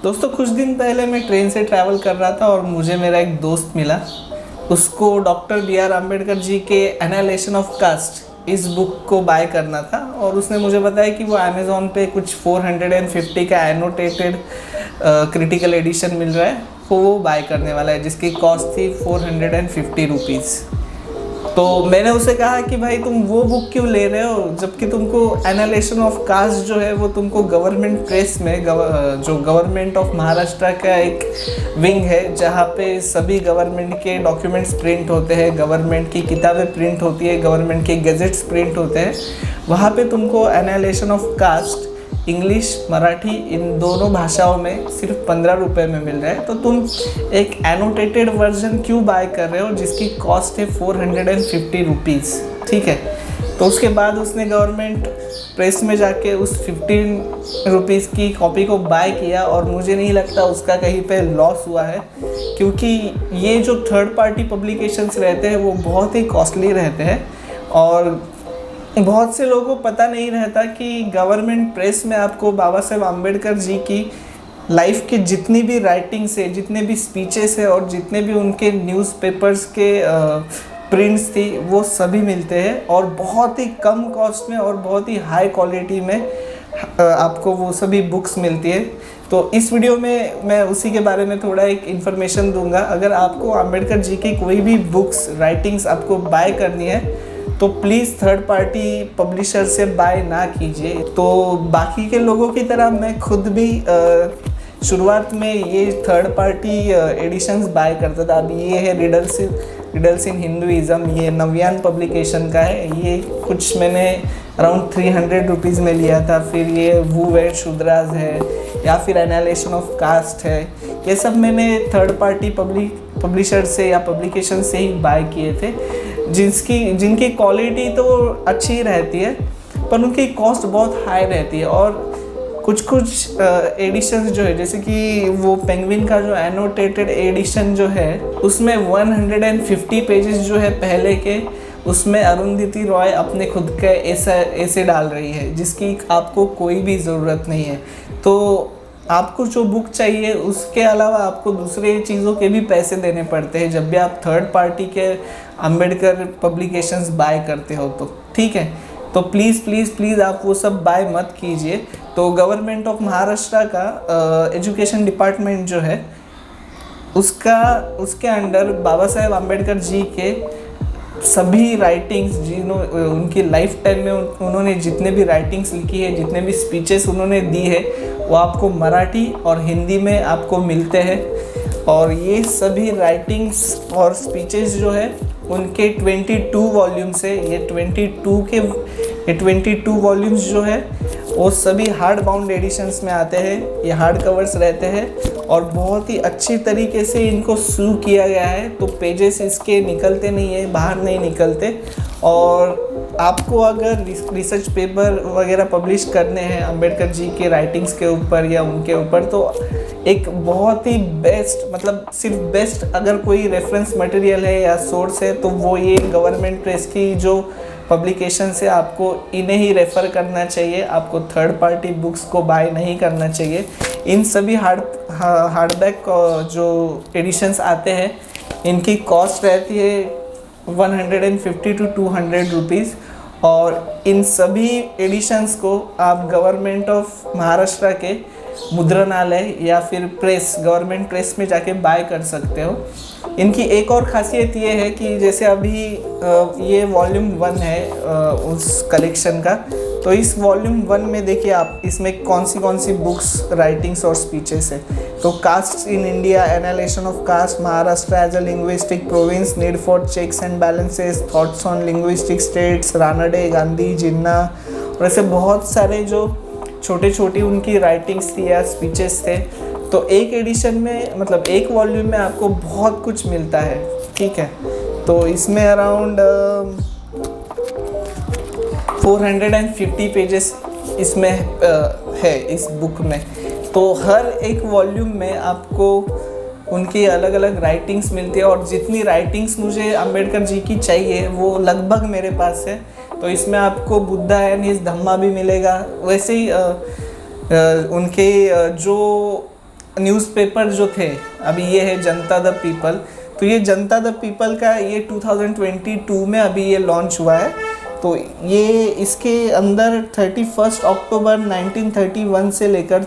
दोस्तों कुछ दिन पहले मैं ट्रेन से ट्रैवल कर रहा था और मुझे मेरा एक दोस्त मिला। उसको doctor B are Ambedkar ji के एनालिसिस ऑफ कास्ट इस बुक को बाय करना था और उसने मुझे बताया कि वो अमेज़ॉन पे कुछ 450 का एनोटेटेड क्रिटिकल एडिशन मिल रहा है, वो बाय करने वाला है जिसकी कॉस्ट थी 450 रुपीज़। तो मैंने उसे कहा कि भाई तुम वो बुक क्यों ले रहे हो जबकि तुमको एनालिसिस ऑफ कास्ट जो है वो तुमको गवर्नमेंट प्रेस में जो गवर्नमेंट ऑफ महाराष्ट्र का एक विंग है जहाँ पे सभी गवर्नमेंट के डॉक्यूमेंट्स प्रिंट होते हैं, गवर्नमेंट की किताबें प्रिंट होती है, गवर्नमेंट के गैजेट्स प्रिंट होते हैं, वहाँ पे तुमको analysis of caste English Marathi इन दोनों भाषाओं में सिर्फ 15 रुपये में मिल रहा है। तो तुम एक एनोटेटेड वर्जन क्यों बाय कर रहे हो जिसकी कॉस्ट है 450 रुपीज़, ठीक है। तो उसके बाद उसने गवर्नमेंट प्रेस में जाके उस 15 रुपीज़ की कॉपी को बाय किया और मुझे नहीं लगता उसका कहीं पे लॉस हुआ है, क्योंकि ये जो थर्ड पार्टी पब्लिकेशंस रहते हैं वो बहुत ही कॉस्टली रहते हैं और बहुत से लोगों को पता नहीं रहता कि गवर्नमेंट प्रेस में आपको बाबा साहेब अम्बेडकर जी की लाइफ के जितनी भी राइटिंग्स है, जितने भी स्पीचेस है और जितने भी उनके न्यूज़पेपर्स के प्रिंट्स थी वो सभी मिलते हैं और बहुत ही कम कॉस्ट में और बहुत ही हाई क्वालिटी में आपको वो सभी बुक्स मिलती है। तो इस वीडियो में मैं उसी के बारे में थोड़ा एक इन्फॉर्मेशन दूंगा। अगर आपको अम्बेडकर जी की कोई भी बुक्स राइटिंग्स आपको बाय करनी है तो प्लीज़ थर्ड पार्टी पब्लिशर से बाय ना कीजिए। तो बाकी के लोगों की तरह मैं खुद भी शुरुआत में ये थर्ड पार्टी एडिशंस बाय करता था। अभी ये है रिडल्स इन हिंदुइज़्म, ये नव्यान पब्लिकेशन का है। ये कुछ मैंने अराउंड 300 रुपीज़ में लिया था। फिर ये वू वेर शूद्रास है या फिर एनालिसिस ऑफ कास्ट है, ये सब मैंने थर्ड पार्टी पब्लिशर से या पब्लिकेशन से ही बाय किए थे, जिनकी क्वालिटी तो अच्छी रहती है पर उनकी कॉस्ट बहुत हाई रहती है। और कुछ एडिशंस जो है जैसे कि वो पेंगुइन का जो एनोटेटेड एडिशन जो है उसमें 150 पेजेस जो है पहले के, उसमें अरुंधति रॉय अपने खुद के ऐसे डाल रही है जिसकी आपको कोई भी ज़रूरत नहीं है। तो आपको जो बुक चाहिए उसके अलावा आपको दूसरे चीज़ों के भी पैसे देने पड़ते हैं जब भी आप थर्ड पार्टी के अम्बेडकर पब्लिकेशंस बाय करते हो तो, ठीक है। तो प्लीज़ आप वो सब बाय मत कीजिए। तो गवर्नमेंट ऑफ महाराष्ट्र का एजुकेशन डिपार्टमेंट जो है उसके अंडर बाबा साहेब अम्बेडकर जी के सभी राइटिंग्स उनकी लाइफ टाइम में उन्होंने जितने भी राइटिंग्स लिखी है, जितने भी स्पीचेस उन्होंने दी है वो आपको मराठी और हिंदी में आपको मिलते हैं। और ये सभी राइटिंग्स और स्पीचेस जो है उनके 22 वॉल्यूम्स है। ये 22 वॉल्यूम्स जो है वो सभी हार्ड बाउंड एडिशंस में आते हैं। ये हार्ड कवर्स रहते हैं और बहुत ही अच्छी तरीके से इनको स्लू किया गया है, तो पेजेस इसके निकलते नहीं है, बाहर नहीं निकलते। और आपको अगर रिसर्च पेपर वगैरह पब्लिश करने हैं अम्बेडकर जी के राइटिंग्स के ऊपर या उनके ऊपर, तो एक बहुत ही बेस्ट, मतलब सिर्फ बेस्ट अगर कोई रेफरेंस मटेरियल है या सोर्स है तो वो ये गवर्नमेंट प्रेस की जो पब्लिकेशन से आपको इन्हें ही रेफ़र करना चाहिए। आपको थर्ड पार्टी बुक्स को बाय नहीं करना चाहिए। इन सभी हार्डबैक जो एडिशंस आते हैं इनकी कॉस्ट रहती है 150 to 200 रुपीज़ और इन सभी एडिशंस को आप गवर्नमेंट ऑफ महाराष्ट्र के मुद्रणालय या फिर गवर्नमेंट प्रेस में जाके बाय कर सकते हो। इनकी एक और ख़ासियत ये है कि जैसे अभी ये वॉल्यूम 1 है उस कलेक्शन का, तो इस वॉल्यूम 1 में देखिए आप इसमें कौन सी बुक्स राइटिंग्स और स्पीचेस है। तो caste in India, analysis of caste, Maharashtra as a linguistic province, need for checks and balances, thoughts on linguistic states, Ranade, Gandhi, Jinnah, और ऐसे बहुत सारे जो छोटी उनकी राइटिंग्स थी या स्पीचेस थे। तो एक एडिशन में, मतलब एक वॉल्यूम में आपको बहुत कुछ मिलता है, ठीक है। तो इसमें अराउंड 450 पेजेस इसमें है इस बुक में। तो हर एक वॉल्यूम में आपको उनकी अलग अलग राइटिंग्स मिलती है और जितनी राइटिंग्स मुझे अम्बेडकर जी की चाहिए वो लगभग मेरे पास है। तो इसमें आपको बुद्धा एंड हिज धम्मा भी मिलेगा। वैसे ही उनके जो न्यूज़पेपर जो थे, अभी ये है जनता द पीपल, तो ये जनता द पीपल का ये 2022 में अभी ये लॉन्च हुआ है। तो ये इसके अंदर 31 अक्टूबर 1931 से लेकर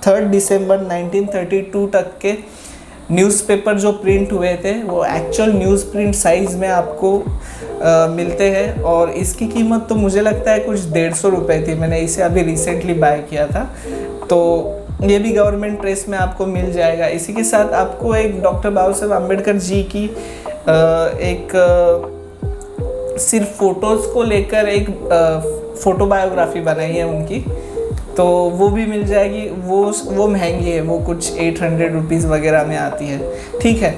3 दिसंबर 1932 तक के न्यूज़पेपर जो प्रिंट हुए थे वो एक्चुअल न्यूज़ प्रिंट साइज़ में आपको मिलते हैं। और इसकी कीमत तो मुझे लगता है कुछ 150 रुपये थी, मैंने इसे अभी रिसेंटली बाय किया था। तो ये भी गवर्नमेंट प्रेस में आपको मिल जाएगा। इसी के साथ आपको एक डॉक्टर बाबा साहेब अम्बेडकर जी की एक सिर्फ फ़ोटोज़ को लेकर एक फ़ोटो बायोग्राफी बनाई है उनकी, तो वो भी मिल जाएगी। वो महंगी है, वो कुछ 800 रुपीज़ वगैरह में आती है, ठीक है।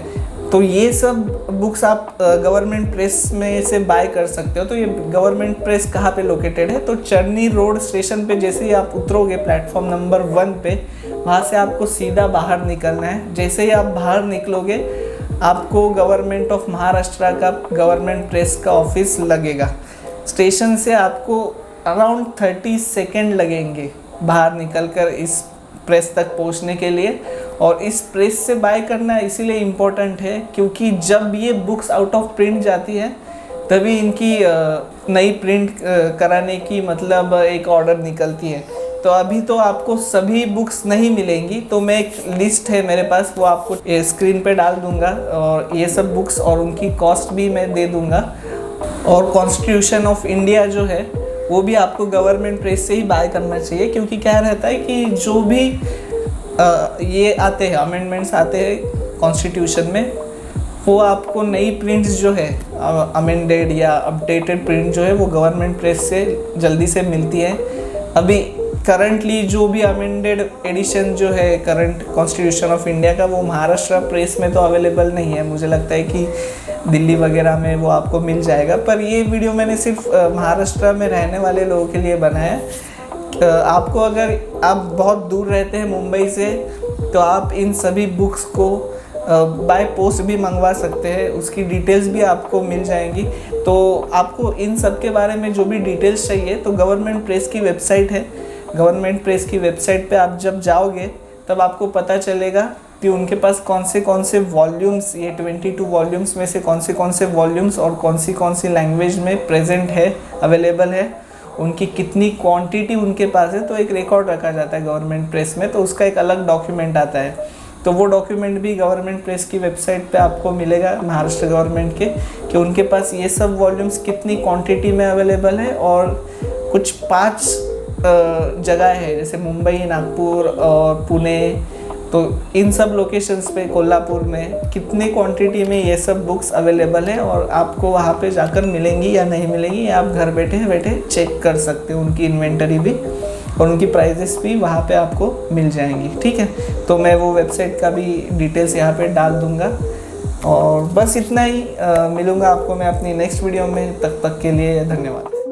तो ये सब बुक्स आप गवर्नमेंट प्रेस में से बाय कर सकते हो। तो ये गवर्नमेंट प्रेस कहाँ पे लोकेटेड है, तो चरनी रोड स्टेशन पे जैसे ही आप उतरोगे प्लेटफॉर्म नंबर 1 पे, वहाँ से आपको सीधा बाहर निकलना है। जैसे ही आप बाहर निकलोगे आपको गवर्नमेंट ऑफ महाराष्ट्र का गवर्नमेंट प्रेस का ऑफिस लगेगा। स्टेशन से आपको अराउंड 30 सेकेंड लगेंगे बाहर निकलकर इस प्रेस तक पहुंचने के लिए। और इस प्रेस से बाय करना इसीलिए इम्पोर्टेंट है क्योंकि जब ये बुक्स आउट ऑफ प्रिंट जाती है तभी इनकी नई प्रिंट कराने की मतलब एक ऑर्डर निकलती है। तो अभी तो आपको सभी बुक्स नहीं मिलेंगी, तो मैं एक लिस्ट है मेरे पास, वो आपको स्क्रीन पे डाल दूंगा और ये सब बुक्स और उनकी कॉस्ट भी मैं दे दूंगा। और कॉन्स्टिट्यूशन ऑफ इंडिया जो है वो भी आपको गवर्नमेंट प्रेस से ही बाय करना चाहिए, क्योंकि क्या रहता है कि जो भी ये आते हैं अमेंडमेंट्स आते हैं कॉन्स्टिट्यूशन में, वो आपको नई प्रिंट्स जो है अमेंडेड या अपडेटेड प्रिंट जो है वो गवर्नमेंट प्रेस से जल्दी से मिलती है। अभी करंटली जो भी अमेंडेड एडिशन जो है करंट कॉन्स्टिट्यूशन ऑफ इंडिया का, वो महाराष्ट्र प्रेस में तो अवेलेबल नहीं है। मुझे लगता है कि दिल्ली वगैरह में वो आपको मिल जाएगा। पर ये वीडियो मैंने सिर्फ महाराष्ट्र में रहने वाले लोगों के लिए बनाया है। आपको अगर आप बहुत दूर रहते हैं मुंबई से, तो आप इन सभी बुक्स को बाय पोस्ट भी मंगवा सकते हैं, उसकी डिटेल्स भी आपको मिल जाएंगी। तो आपको इन सब के बारे में जो भी डिटेल्स चाहिए तो गवर्नमेंट प्रेस की वेबसाइट है, गवर्नमेंट प्रेस की वेबसाइट पे आप जब जाओगे तब आपको पता चलेगा कि उनके पास कौन से वॉल्यूम्स, ये 22 वॉल्यूम्स में से कौन से वॉल्यूम्स और कौन सी लैंग्वेज में प्रेजेंट है, अवेलेबल है, उनकी कितनी क्वांटिटी उनके पास है। तो एक रिकॉर्ड रखा जाता है गवर्नमेंट प्रेस में, तो उसका एक अलग डॉक्यूमेंट आता है। तो वो डॉक्यूमेंट भी गवर्नमेंट प्रेस की वेबसाइट पे आपको मिलेगा महाराष्ट्र गवर्नमेंट के, कि उनके पास ये सब वॉल्यूम्स कितनी क्वांटिटी में अवेलेबल है। और कुछ 5 जगह है जैसे मुंबई, नागपुर और पुणे, तो इन सब लोकेशंस पे, कोल्हापुर में कितने क्वांटिटी में ये सब बुक्स अवेलेबल है और आपको वहाँ पे जाकर मिलेंगी या नहीं मिलेंगी, आप घर बैठे बैठे चेक कर सकते हो। उनकी इन्वेंटरी भी और उनकी प्राइजेस भी वहाँ पे आपको मिल जाएंगी, ठीक है। तो मैं वो वेबसाइट का भी डिटेल्स यहाँ पे डाल दूँगा। और बस इतना ही, मिलूँगा आपको मैं अपनी नेक्स्ट वीडियो में। तब तक के लिए धन्यवाद।